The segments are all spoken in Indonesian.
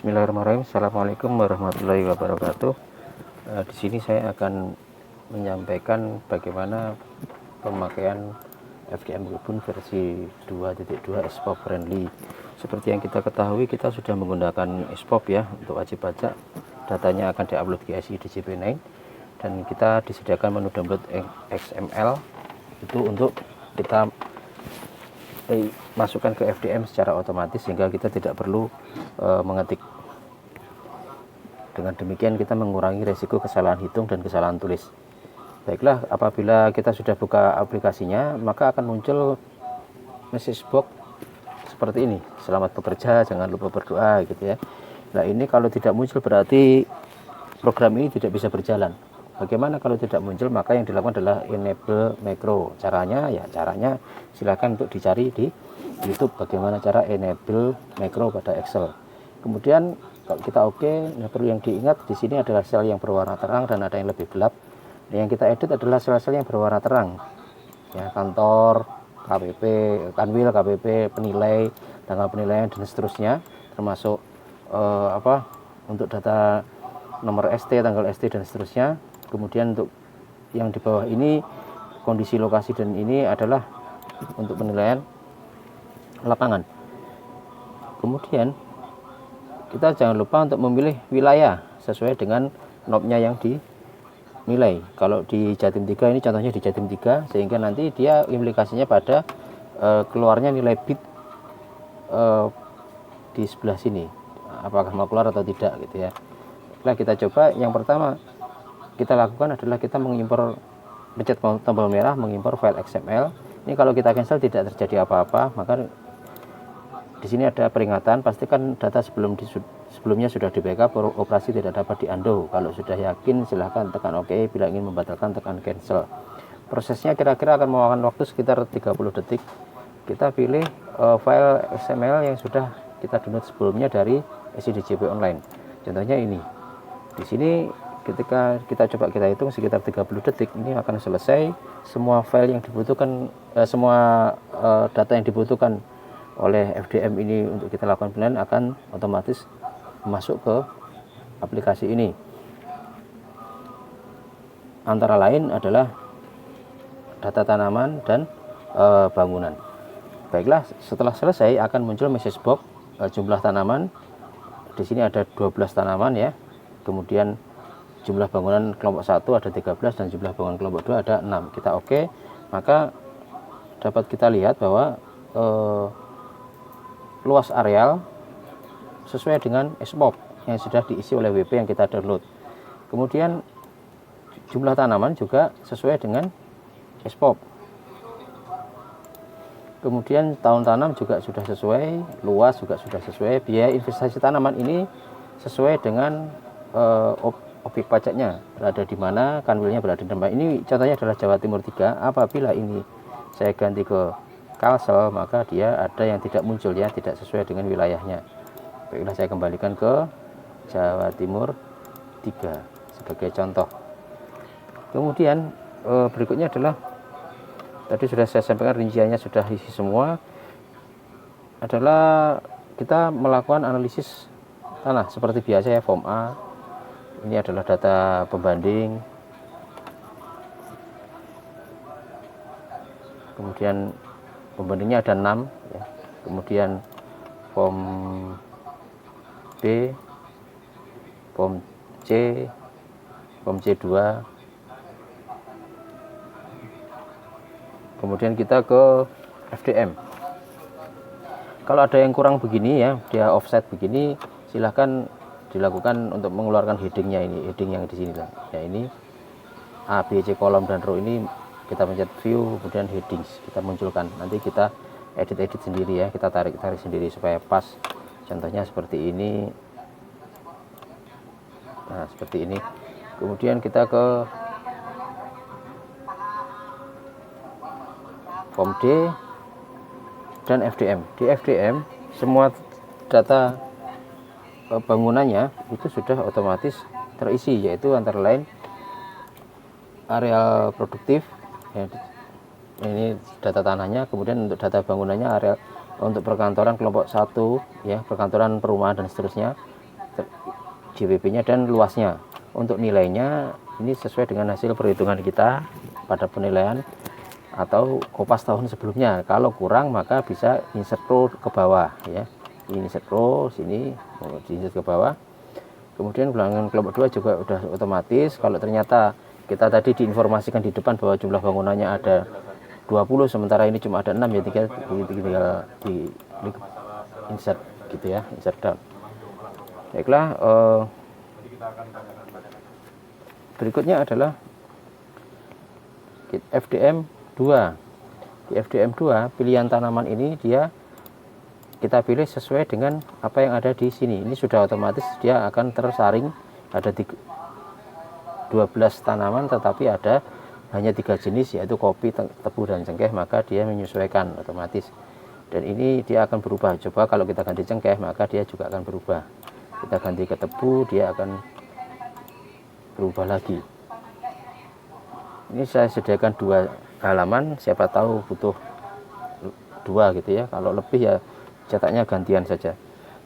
Bismillahirrahmanirrahim. Assalamualaikum warahmatullahi wabarakatuh. Di sini saya akan menyampaikan bagaimana pemakaian FDM Webun versi 2.2 SPOP friendly. Seperti yang kita ketahui, kita sudah menggunakan SPOP ya untuk wajib pajak. Datanya akan diupload ke IC DJP9 dan kita disediakan menu download XML itu untuk kita masukkan ke FDM secara otomatis sehingga kita tidak perlu mengetik. Dengan demikian kita mengurangi resiko kesalahan hitung dan kesalahan tulis. Baiklah, apabila kita sudah buka aplikasinya, maka akan muncul message box seperti ini. Selamat bekerja, jangan lupa berdoa gitu ya. Nah, ini kalau tidak muncul berarti program ini tidak bisa berjalan. Bagaimana kalau tidak muncul? Maka yang dilakukan adalah enable macro. Caranya silakan untuk dicari di YouTube bagaimana cara enable macro pada Excel. Kemudian kalau kita nah perlu yang diingat di sini adalah sel yang berwarna terang dan ada yang lebih gelap. Nah, yang kita edit adalah sel-sel yang berwarna terang. Ya, kantor, KPP, kanwil, KPP, penilai, tanggal penilaian dan seterusnya, termasuk untuk data nomor ST, tanggal ST dan seterusnya. Kemudian untuk yang di bawah ini kondisi lokasi dan ini adalah untuk penilaian lapangan. Kemudian kita jangan lupa untuk memilih wilayah sesuai dengan knobnya yang dinilai. Kalau di Jatim 3 ini contohnya di Jatim 3, sehingga nanti dia implikasinya pada keluarnya nilai bit di sebelah sini, apakah mau keluar atau tidak gitu ya. Nah, kita coba. Yang pertama kita lakukan adalah kita mengimpor, pencet tombol merah mengimpor file XML. Ini kalau kita cancel tidak terjadi apa-apa, maka di sini ada peringatan, pastikan data sebelumnya sudah di backup, operasi tidak dapat di undo. Kalau sudah yakin silahkan tekan OK, bila ingin membatalkan tekan cancel. Prosesnya kira-kira akan memakan waktu sekitar 30 detik. Kita pilih file XML yang sudah kita download sebelumnya dari SCDJP online. Contohnya ini. Di sini ketika kita coba kita hitung sekitar 30 detik ini akan selesai. Semua file yang dibutuhkan, semua data yang dibutuhkan oleh FDM ini untuk kita lakukan penilaian akan otomatis masuk ke aplikasi ini. Antara lain adalah data tanaman dan bangunan. Baiklah, setelah selesai akan muncul message box jumlah tanaman. Di sini ada 12 tanaman ya. Kemudian jumlah bangunan kelompok 1 ada 13 dan jumlah bangunan kelompok 2 ada 6. Kita OK, maka dapat kita lihat bahwa luas areal sesuai dengan SPOP yang sudah diisi oleh WP yang kita download. Kemudian jumlah tanaman juga sesuai dengan SPOP. Kemudian tahun tanam juga sudah sesuai, luas juga sudah sesuai, biaya investasi tanaman ini sesuai dengan objek pajaknya berada di mana, kanwilnya berada di mana. Ini contohnya adalah Jawa Timur 3. Apabila ini saya ganti ke Kalsel, maka dia ada yang tidak muncul ya, tidak sesuai dengan wilayahnya. Baiklah, saya kembalikan ke Jawa Timur 3 sebagai contoh. Kemudian berikutnya adalah tadi sudah saya sampaikan rinciannya sudah isi semua, adalah kita melakukan analisis tanah seperti biasa ya, form A. Ini adalah data pembanding. Kemudian pembandingnya ada 6 ya. Kemudian form B, form C, form C2. Kemudian kita ke FDM. Kalau ada yang kurang begini ya, dia offset begini, silahkan dilakukan untuk mengeluarkan headingnya. Ini heading yang di sini lah ya, ini A, B, C, kolom dan row ini kita pencet view, kemudian headings kita munculkan. Nanti kita edit sendiri ya, kita tarik sendiri supaya pas. Contohnya seperti ini. Nah, seperti ini. Kemudian kita ke form D dan FDM. Di FDM semua data bangunannya itu sudah otomatis terisi, yaitu antara lain areal produktif ya, ini data tanahnya. Kemudian untuk data bangunannya, areal untuk perkantoran kelompok 1 ya, perkantoran, perumahan dan seterusnya. JWP-nya dan luasnya. Untuk nilainya ini sesuai dengan hasil perhitungan kita pada penilaian atau kopas tahun sebelumnya. Kalau kurang maka bisa insert row ke bawah ya. Insert row sini, insert ke bawah. Kemudian bilangan kelompok 2 juga udah otomatis. Kalau ternyata kita tadi diinformasikan di depan bahwa jumlah bangunannya ada 20 sementara ini cuma ada 6 ya, tinggal di insert gitu ya, insert down. Baiklah, berikutnya adalah FDM 2. Di FDM 2 pilihan tanaman ini kita pilih sesuai dengan apa yang ada di sini. Ini sudah otomatis dia akan tersaring, ada 12 tanaman tetapi ada hanya 3 jenis, yaitu kopi, tebu, dan cengkeh, maka dia menyesuaikan otomatis. Dan ini dia akan berubah. Coba kalau kita ganti cengkeh maka dia juga akan berubah. Kita ganti ke tebu, dia akan berubah lagi. Ini saya sediakan 2 halaman, siapa tahu butuh 2 gitu ya. Kalau lebih ya cetaknya gantian saja.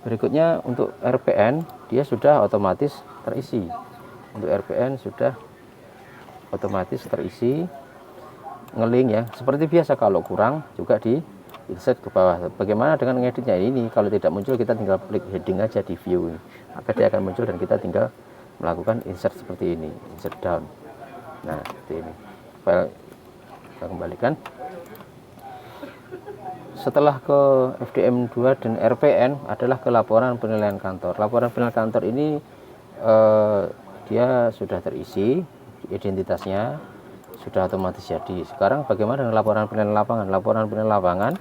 Berikutnya untuk RPN dia sudah otomatis terisi. Untuk RPN sudah otomatis terisi, ngeling ya. Seperti biasa, kalau kurang juga di insert ke bawah. Bagaimana dengan ngeditnya ini? Kalau tidak muncul kita tinggal klik heading aja di view ini, maka dia akan muncul dan kita tinggal melakukan insert seperti ini, insert down. Nah seperti ini. File kita kembalikan. Setelah ke FDM 2 dan RPN adalah ke laporan penilaian kantor. Laporan penilaian kantor ini dia sudah terisi, identitasnya sudah otomatis jadi. Sekarang bagaimana dengan laporan penilaian lapangan? Laporan penilaian lapangan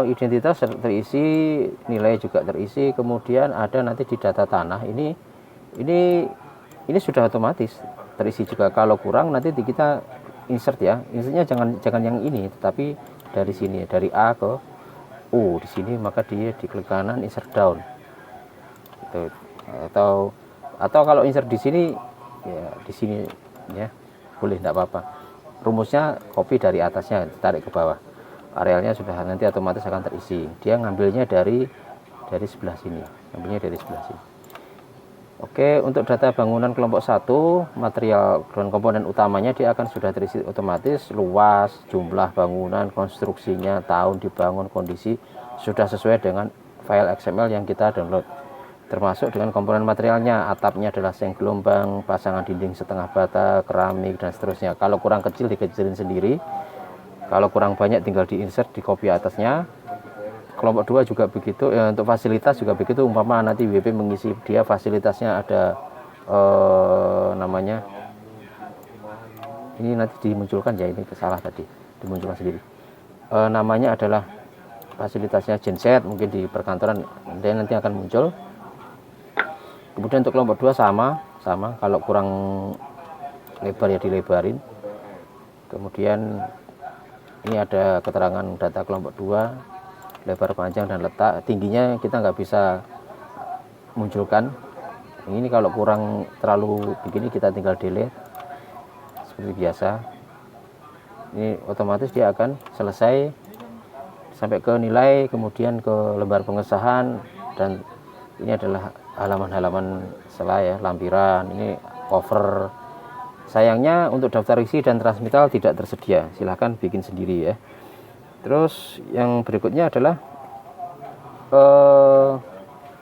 identitas terisi, nilai juga terisi, kemudian ada nanti di data tanah ini sudah otomatis terisi juga. Kalau kurang nanti kita insert ya. Insertnya jangan yang ini, tetapi dari sini, dari A ke U di sini, maka dia diklik kanan insert down. Gitu. Atau kalau insert di sini ya di sini ya boleh, tidak apa-apa. Rumusnya copy dari atasnya, tarik ke bawah. Arealnya sudah nanti otomatis akan terisi. Dia ngambilnya dari sebelah sini, ngambilnya dari sebelah sini. Oke, untuk data bangunan kelompok 1, material dan komponen utamanya dia akan sudah terisi otomatis, luas, jumlah bangunan, konstruksinya, tahun dibangun, kondisi sudah sesuai dengan file XML yang kita download. Termasuk dengan komponen materialnya, atapnya adalah seng gelombang, pasangan dinding setengah bata, keramik, dan seterusnya. Kalau kurang kecil dikecilin sendiri, kalau kurang banyak tinggal di insert, di copy atasnya. Kelompok 2 juga begitu ya, untuk fasilitas juga begitu. Umpama nanti WP mengisi dia fasilitasnya ada namanya ini nanti dimunculkan ya, ini salah tadi dimunculkan sendiri. Namanya adalah fasilitasnya genset, mungkin di perkantoran dan nanti akan muncul. Kemudian untuk kelompok 2 sama, kalau kurang lebar ya dilebarin. Kemudian ini ada keterangan data kelompok 2, lebar, panjang, dan letak. Tingginya kita nggak bisa munculkan. Ini kalau kurang terlalu begini kita tinggal delete seperti biasa. Ini otomatis dia akan selesai sampai ke nilai, kemudian ke lembar pengesahan, dan ini adalah halaman-halaman sela ya, lampiran, ini cover. Sayangnya untuk daftar isi dan transmittal tidak tersedia, silahkan bikin sendiri ya. Terus yang berikutnya adalah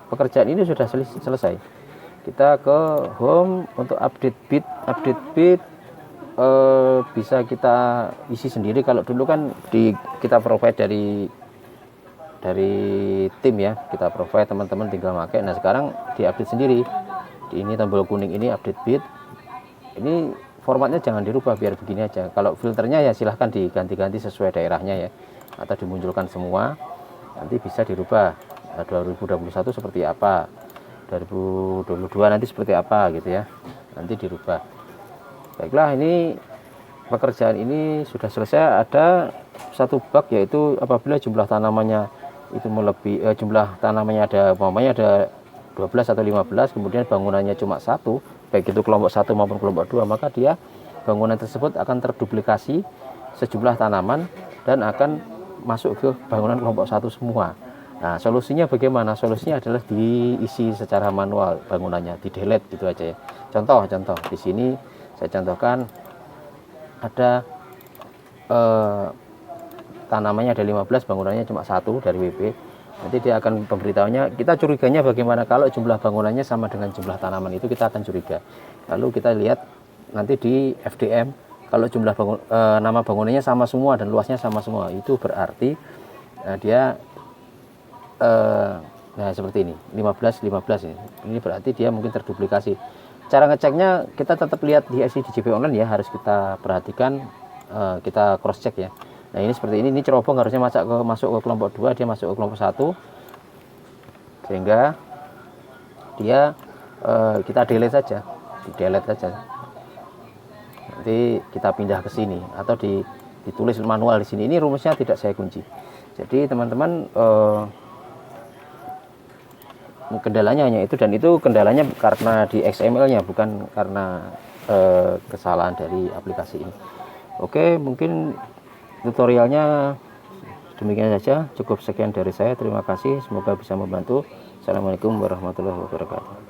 pekerjaan ini sudah selesai. Kita ke home untuk update bit bisa kita isi sendiri. Kalau dulu kan kita provide dari tim ya, kita provide, teman-teman tinggal pakai. Nah sekarang diupdate sendiri. Di ini tombol kuning ini update bit. Ini formatnya jangan dirubah, biar begini aja. Kalau filternya ya silahkan diganti-ganti sesuai daerahnya ya, atau dimunculkan semua. Nanti bisa dirubah. 2021 seperti apa, 2022 nanti seperti apa gitu ya, nanti dirubah. Baiklah, ini pekerjaan ini sudah selesai. Ada satu bug, yaitu apabila jumlah tanamannya itu melebihi jumlah tanamannya ada 12 atau 15, kemudian bangunannya cuma 1, baik itu kelompok 1 maupun kelompok 2, maka dia bangunan tersebut akan terduplikasi sejumlah tanaman dan akan masuk ke bangunan kelompok 1 semua. Nah, solusinya bagaimana? Solusinya adalah diisi secara manual bangunannya, di delete gitu aja ya. Contoh di sini saya contohkan ada tanamannya ada 15, bangunannya cuma satu dari WP. Nanti dia akan pemberitahunya, kita curiganya bagaimana kalau jumlah bangunannya sama dengan jumlah tanaman, itu kita akan curiga. Lalu kita lihat nanti di FDM, kalau jumlah nama bangunannya sama semua dan luasnya sama semua, itu berarti dia nah seperti ini 15 ini berarti dia mungkin terduplikasi. Cara ngeceknya kita tetap lihat di SCDJP online ya, harus kita perhatikan, kita cross check ya. Nah ini seperti ini cerobong harusnya masuk ke kelompok 2, dia masuk ke kelompok 1, sehingga dia kita delete saja, nanti kita pindah ke sini atau ditulis manual di sini. Ini rumusnya tidak saya kunci. Jadi teman-teman, kendalanya hanya itu, dan itu kendalanya karena di XML-nya, bukan karena kesalahan dari aplikasi ini. Oke, mungkin tutorialnya demikian saja, cukup sekian dari saya. Terima kasih, semoga bisa membantu. Assalamualaikum warahmatullahi wabarakatuh.